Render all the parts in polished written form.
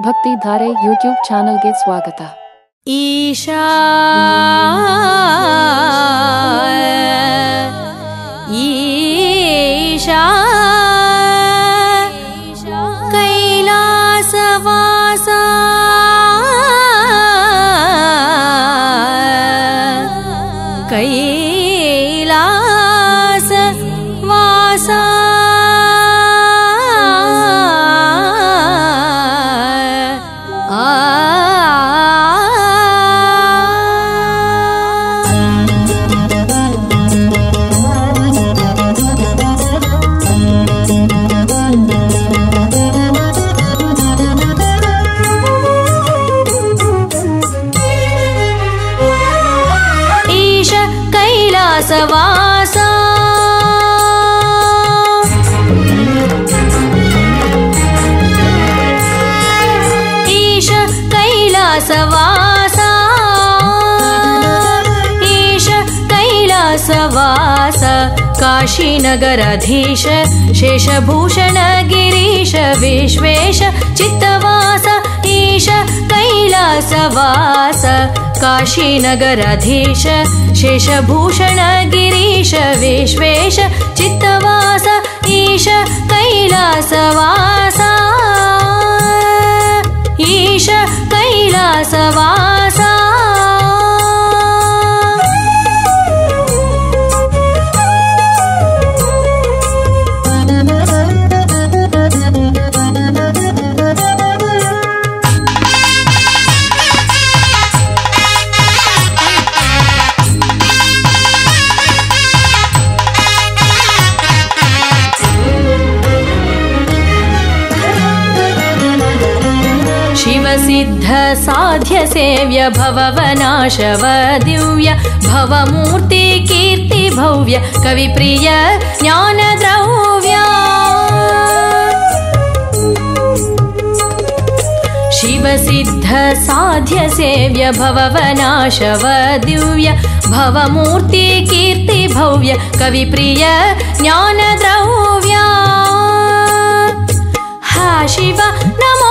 ಭಕ್ತಿ ಧಾರೆ ಯೂಟ್ಯೂಬ್ ಚಾನೆಲ್ಗೆ ಸ್ವಾಗತ. ಈಶಾ ಈಶಾ ಕೈಲಾಸವಾಸ ಕೈಲಾಸವಾಸ ಕೈಲಾಸವಾಸ ಈಶ ಕೈಲಾಸವಾಸ ಈಶ ಕೈಲಾಸವಾಸ ಕಾಶೀನಗರಾಧೀಶ ಶೇಷಭೂಷಣ ಗಿರೀಶ ವಿಶ್ವೇಶ ಚಿತ್ತವಾಸ ಈಶ ಕೈಲಾಸವಾಸ ಕಾಶೀನಗರಾಧೀಶ ಶೇಷಭೂಷಣ ಗಿರೀಶ ವಿಶ್ವೇಶ ಚಿತ್ತವಾಸ ಈಶ ಕೈಲಾಸವಾಸ ಈಶ ಕೈಲಾಸವಾಸ शिवसिद्ध साध्य सेव्य भववनाशव दिव्य भवमूर्ति कीर्ति भव्य कविप्रिय ज्ञान द्रव्य शिवसिद्ध साध्य सेव्य भववनाशव दिव्य भवमूर्ति कीर्ति भव्य कविप्रिय ज्ञान द्रव्य हा शिव नमो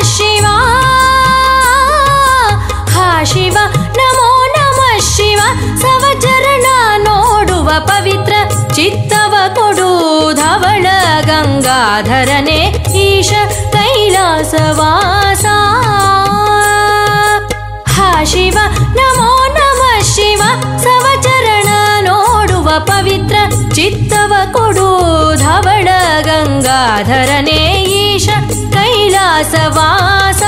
शिव हा शिव नमो नमः शिव सवचरण ನೋಡುವ ಪವಿತ್ರ ಚಿತ್ತವ ಕೊಡು ಧವಳ ಗಂಗಾಧರನೇ ಈಶ ಕೈಲಾಸವಾಸ ಹಾ ಶಿವ ನಮೋ ನಮಃ ಶಿವ ಸವಚರಣ ನೋಡುವ ಪವಿತ್ರ ಚಿತ್ತವ ಕೊಡು ಧವಳ ಗಂಗಾಧರನೇ ಈಶ ಕೈಲಾಸವಾಸ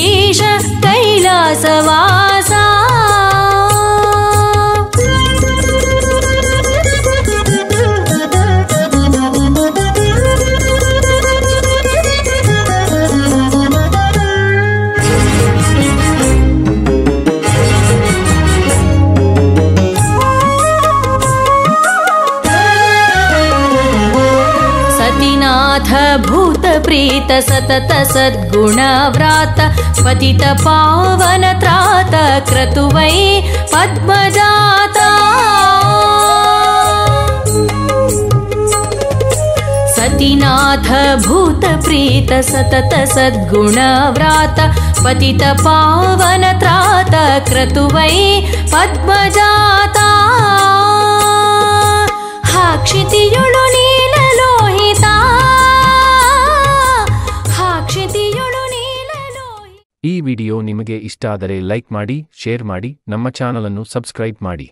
ಈಶ ಕೈಲಾಸವಾಸ भूत प्रीत सतत सद्गुण व्रात पतित पावन त्रात क्रतुवै पद्मजाता सतीनाथ भूत प्रीत सतत सद्गुण व्रात पतित पावन त्रात क्रतुवै पद्मजाता हा क्षितियुळु नीललोहिता ಈ ವಿಡಿಯೋ ನಿಮಗೆ ಇಷ್ಟ ಆದರೆ ಲೈಕ್ ಮಾಡಿ, ಶೇರ್ ಮಾಡಿ, ನಮ್ಮ ಚಾನಲ್ ಅನ್ನು ಸಬ್ಸ್ಕ್ರೈಬ್ ಮಾಡಿ.